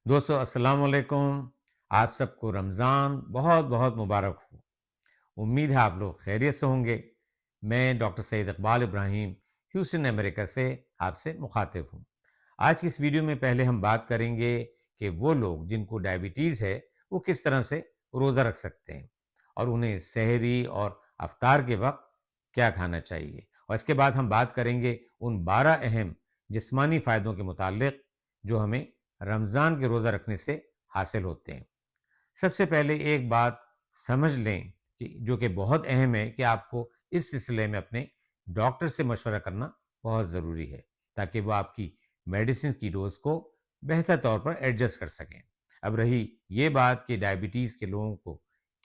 دوستو السلام علیکم. آپ سب کو رمضان بہت بہت مبارک ہو. امید ہے آپ لوگ خیریت سے ہوں گے. میں ڈاکٹر سید اقبال ابراہیم ہیوسٹن امریکہ سے آپ سے مخاطب ہوں. آج کی اس ویڈیو میں پہلے ہم بات کریں گے کہ وہ لوگ جن کو ڈائبٹیز ہے وہ کس طرح سے روزہ رکھ سکتے ہیں اور انہیں سحری اور افطار کے وقت کیا کھانا چاہیے. اور اس کے بعد ہم بات کریں گے ان 12 اہم جسمانی فائدوں کے متعلق جو ہمیں رمضان کے روزہ رکھنے سے حاصل ہوتے ہیں. سب سے پہلے ایک بات سمجھ لیں کہ جو کہ بہت اہم ہے کہ آپ کو اس سلسلے میں اپنے ڈاکٹر سے مشورہ کرنا بہت ضروری ہے تاکہ وہ آپ کی میڈیسن کی ڈوز کو بہتر طور پر ایڈجسٹ کر سکیں. اب رہی یہ بات کہ ڈائبٹیز کے لوگوں کو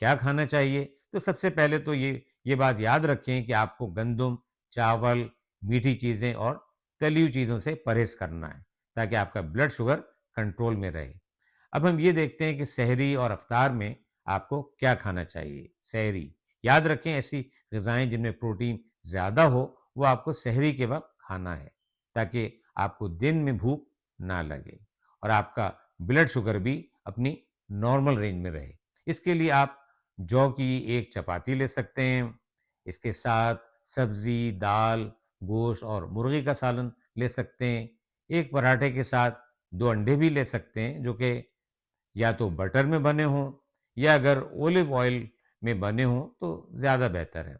کیا کھانا چاہیے، تو سب سے پہلے تو یہ بات یاد رکھیں کہ آپ کو گندم، چاول، میٹھی چیزیں اور تلی ہوئی چیزوں سے پرہیز کرنا ہے تاکہ آپ کا بلڈ شوگر کنٹرول میں رہے. اب ہم یہ دیکھتے ہیں کہ سحری اور افطار میں آپ کو کیا کھانا چاہیے. سحری یاد رکھیں ایسی غذائیں جن میں پروٹین زیادہ ہو وہ آپ کو سحری کے وقت کھانا ہے تاکہ آپ کو دن میں بھوک نہ لگے اور آپ کا بلڈ شوگر بھی اپنی نارمل رینج میں رہے. اس کے لیے آپ جو کی ایک چپاتی لے سکتے ہیں. اس کے ساتھ سبزی، دال، گوشت اور مرغی کا سالن لے سکتے ہیں. ایک پراٹھے کے ساتھ 2 انڈے بھی لے سکتے ہیں جو کہ یا تو بٹر میں بنے ہوں یا اگر اولیو آئل میں بنے ہوں تو زیادہ بہتر ہے.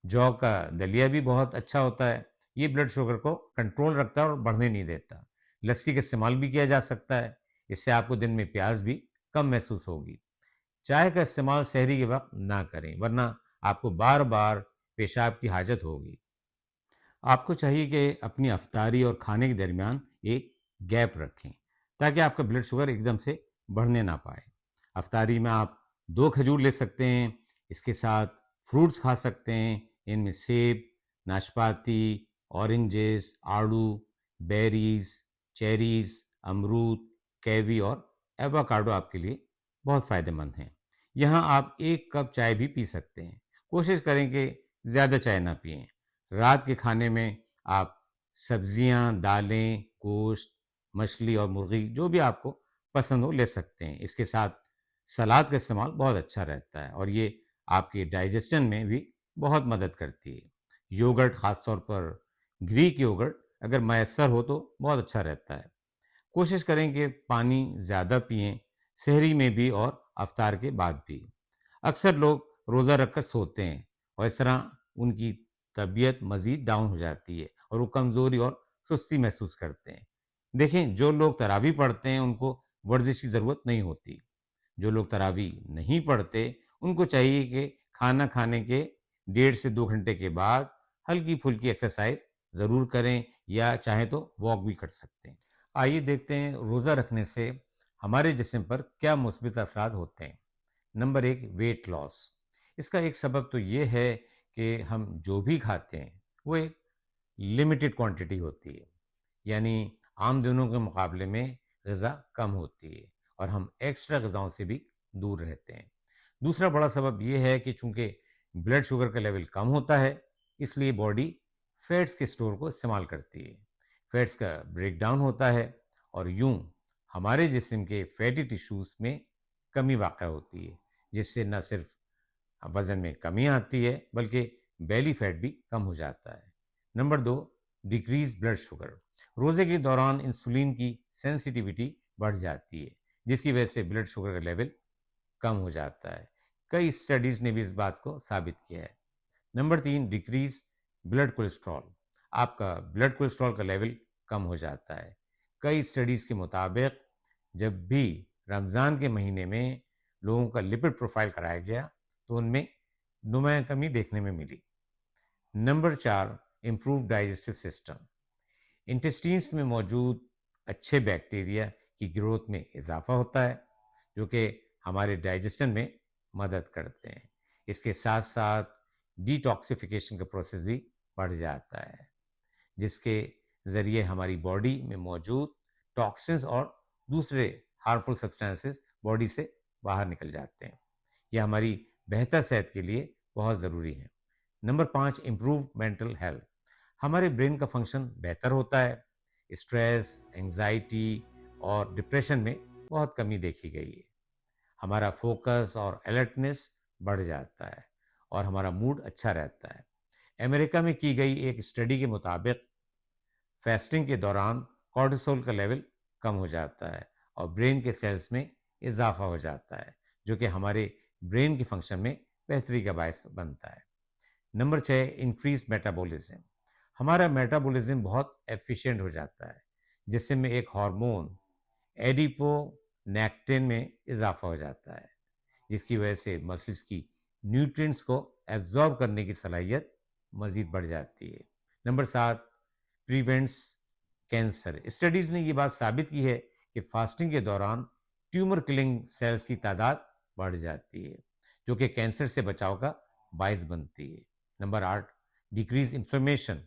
جو کا دلیا بھی بہت اچھا ہوتا ہے. یہ بلڈ شوگر کو کنٹرول رکھتا ہے اور بڑھنے نہیں دیتا. لسی کا استعمال بھی کیا جا سکتا ہے. اس سے آپ کو دن میں پیاس بھی کم محسوس ہوگی. چائے کا استعمال سحری کے وقت نہ کریں ورنہ آپ کو بار بار پیشاب کی حاجت ہوگی. آپ کو چاہیے کہ اپنی افطاری اور کھانے کے درمیان ایک گیپ رکھیں تاکہ آپ کا بلڈ شوگر ایک دم سے بڑھنے نہ پائے. افطاری میں آپ 2 کھجور لے سکتے ہیں. اس کے ساتھ فروٹس کھا سکتے ہیں. ان میں سیب، ناشپاتی، اورنجز، آڑو، بیریز، چیریز، امرود، کیوی اور ایووکاڈو آپ کے لیے بہت فائدہ مند ہیں. یہاں آپ 1 کپ چائے بھی پی سکتے ہیں. کوشش کریں کہ زیادہ چائے نہ پئیں. رات کے کھانے میں آپ سبزیاں، دالیں، گوشت، مچھلی اور مرغی جو بھی آپ کو پسند ہو لے سکتے ہیں. اس کے ساتھ سلاد کا استعمال بہت اچھا رہتا ہے اور یہ آپ کے ڈائجیشن میں بھی بہت مدد کرتی ہے. یوگرٹ، خاص طور پر گریک یوگرٹ اگر میسر ہو تو بہت اچھا رہتا ہے. کوشش کریں کہ پانی زیادہ پئیں، سحری میں بھی اور افطار کے بعد بھی. اکثر لوگ روزہ رکھ کر سوتے ہیں اور اس طرح ان کی طبیعت مزید ڈاؤن ہو جاتی ہے اور وہ کمزوری اور سستی محسوس کرتے ہیں. دیکھیں جو لوگ تراویح پڑھتے ہیں ان کو ورزش کی ضرورت نہیں ہوتی. جو لوگ تراویح نہیں پڑھتے ان کو چاہیے کہ کھانا کھانے کے 1.5 سے 2 گھنٹے کے بعد ہلکی پھلکی ایکسرسائز ضرور کریں یا چاہیں تو واک بھی کر سکتے ہیں. آئیے دیکھتے ہیں روزہ رکھنے سے ہمارے جسم پر کیا مثبت اثرات ہوتے ہیں. Number 1، weight loss. اس کا ایک سبب تو یہ ہے کہ ہم جو بھی کھاتے ہیں وہ ایک لمیٹڈ کوانٹٹی ہوتی ہے، یعنی عام دنوں کے مقابلے میں غذا کم ہوتی ہے اور ہم ایکسٹرا غذاؤں سے بھی دور رہتے ہیں. دوسرا بڑا سبب یہ ہے کہ چونکہ بلڈ شوگر کا لیول کم ہوتا ہے اس لیے باڈی فیٹس کے اسٹور کو استعمال کرتی ہے. فیٹس کا بریک ڈاؤن ہوتا ہے اور یوں ہمارے جسم کے فیٹی ٹیشوز میں کمی واقع ہوتی ہے جس سے نہ صرف وزن میں کمی آتی ہے بلکہ بیلی فیٹ بھی کم ہو جاتا ہے. Number 2، decrease blood sugar. روزے کے دوران انسولین کی سینسٹیویٹی بڑھ جاتی ہے جس کی وجہ سے بلڈ شوگر کا لیول کم ہو جاتا ہے. کئی اسٹڈیز نے بھی اس بات کو ثابت کیا ہے. Number 3، decrease blood cholesterol. آپ کا بلڈ کولیسٹرول کا لیول کم ہو جاتا ہے. کئی اسٹڈیز کے مطابق جب بھی رمضان کے مہینے میں لوگوں کا لپڈ پروفائل کرایا گیا تو ان میں نمایاں کمی دیکھنے میں ملی. Number 4، improve digestive system. Intestines میں موجود اچھے بیکٹیریا کی گروتھ میں اضافہ ہوتا ہے جو کہ ہمارے ڈائجسشن میں مدد کرتے ہیں. اس کے ساتھ ساتھ ڈیٹاکسیفیکیشن کا پروسیس بھی بڑھ جاتا ہے جس کے ذریعے ہماری باڈی میں موجود ٹاکسنز اور دوسرے ہارمفل سبسٹانسز باڈی سے باہر نکل جاتے ہیں. یہ ہماری بہتر صحت کے لیے بہت ضروری ہے. Number 5، improve mental health. ہمارے برین کا فنکشن بہتر ہوتا ہے. اسٹریس، انگزائٹی اور ڈپریشن میں بہت کمی دیکھی گئی ہے. ہمارا فوکس اور الرٹنس بڑھ جاتا ہے اور ہمارا موڈ اچھا رہتا ہے. امریکہ میں کی گئی ایک اسٹڈی کے مطابق فاسٹنگ کے دوران کورٹیسول کا لیول کم ہو جاتا ہے اور برین کے سیلز میں اضافہ ہو جاتا ہے، جو کہ ہمارے برین کے فنکشن میں بہتری کا باعث بنتا ہے. Number 6، increase metabolism. ہمارا میٹابولزم بہت ایفیشینٹ ہو جاتا ہے، جس سے میں ایک ہارمون ایڈیپو نیکٹن میں اضافہ ہو جاتا ہے، جس کی وجہ سے مسلس کی نیوٹرینٹس کو ایبزارب کرنے کی صلاحیت مزید بڑھ جاتی ہے. Number 7، prevents cancer. اسٹڈیز نے یہ بات ثابت کی ہے کہ فاسٹنگ کے دوران ٹیومر کلنگ سیلز کی تعداد بڑھ جاتی ہے، جو کہ کینسر سے بچاؤ کا باعث بنتی ہے. Number 8، decrease inflammation.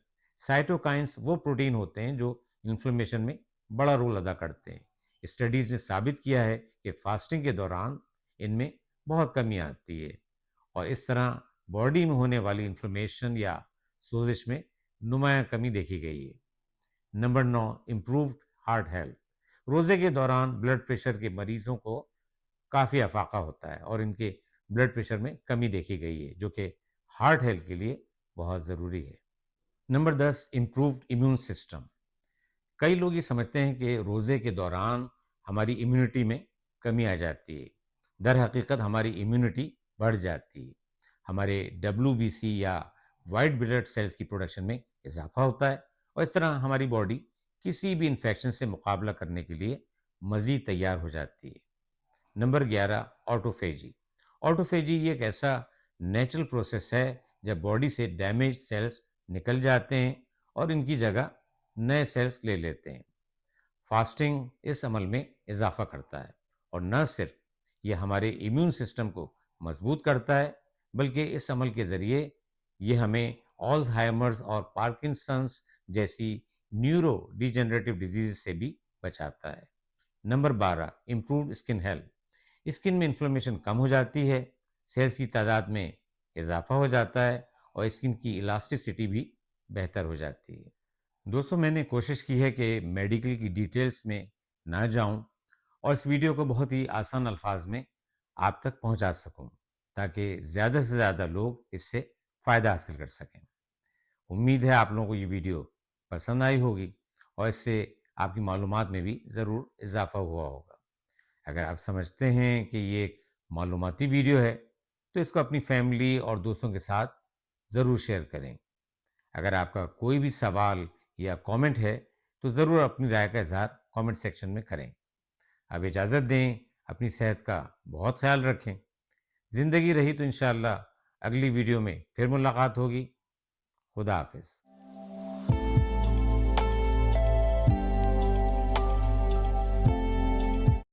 سائٹوکائنس وہ پروٹین ہوتے ہیں جو انفلیمیشن میں بڑا رول ادا کرتے ہیں. اسٹڈیز نے ثابت کیا ہے کہ فاسٹنگ کے دوران ان میں بہت کمی آتی ہے اور اس طرح باڈی میں ہونے والی انفلیمیشن یا سوزش میں نمایاں کمی دیکھی گئی ہے. Number 9، improved heart health. روزے کے دوران بلڈ پریشر کے مریضوں کو کافی افاقہ ہوتا ہے اور ان کے بلڈ پریشر میں کمی دیکھی گئی ہے، جو کہ ہارٹ ہیلتھ کے لیے بہت ضروری ہے. Number 10، improved immune system. کئی لوگ یہ سمجھتے ہیں کہ روزے کے دوران ہماری امیونٹی میں کمی آ جاتی ہے. در حقیقت ہماری امیونٹی بڑھ جاتی ہے. ہمارے WBC یا وائٹ بلڈ سیلز کی پروڈکشن میں اضافہ ہوتا ہے اور اس طرح ہماری باڈی کسی بھی انفیکشن سے مقابلہ کرنے کے لیے مزید تیار ہو جاتی ہے. نمبر 11، آٹوفیجی. آٹوفیجی یہ ایک ایسا نیچرل پروسیس ہے جب باڈی سے ڈیمیج سیلز نکل جاتے ہیں اور ان کی جگہ نئے سیلز لے لیتے ہیں. فاسٹنگ اس عمل میں اضافہ کرتا ہے اور نہ صرف یہ ہمارے امیون سسٹم کو مضبوط کرتا ہے، بلکہ اس عمل کے ذریعے یہ ہمیں آلزہائمرز اور پارکنسنس جیسی نیورو ڈیجنریٹو ڈیزیز سے بھی بچاتا ہے. Number 12، improved skin health. Skin میں انفلیمیشن کم ہو جاتی ہے، سیلز کی تعداد میں اضافہ ہو جاتا ہے اور اسکن کی الاسٹیسٹی بھی بہتر ہو جاتی ہے. دوستوں، میں نے کوشش کی ہے کہ میڈیکل کی ڈیٹیلز میں نہ جاؤں اور اس ویڈیو کو بہت ہی آسان الفاظ میں آپ تک پہنچا سکوں تاکہ زیادہ سے زیادہ لوگ اس سے فائدہ حاصل کر سکیں. امید ہے آپ لوگوں کو یہ ویڈیو پسند آئی ہوگی اور اس سے آپ کی معلومات میں بھی ضرور اضافہ ہوا ہوگا. اگر آپ سمجھتے ہیں کہ یہ ایک معلوماتی ویڈیو ہے تو اس کو اپنی فیملی اور دوستوں کے ساتھ ضرور شیئر کریں. اگر آپ کا کوئی بھی سوال یا کامنٹ ہے تو ضرور اپنی رائے کا اظہار کامنٹ سیکشن میں کریں. اب اجازت دیں، اپنی صحت کا بہت خیال رکھیں. زندگی رہی تو انشاءاللہ اگلی ویڈیو میں پھر ملاقات ہوگی. خدا حافظ.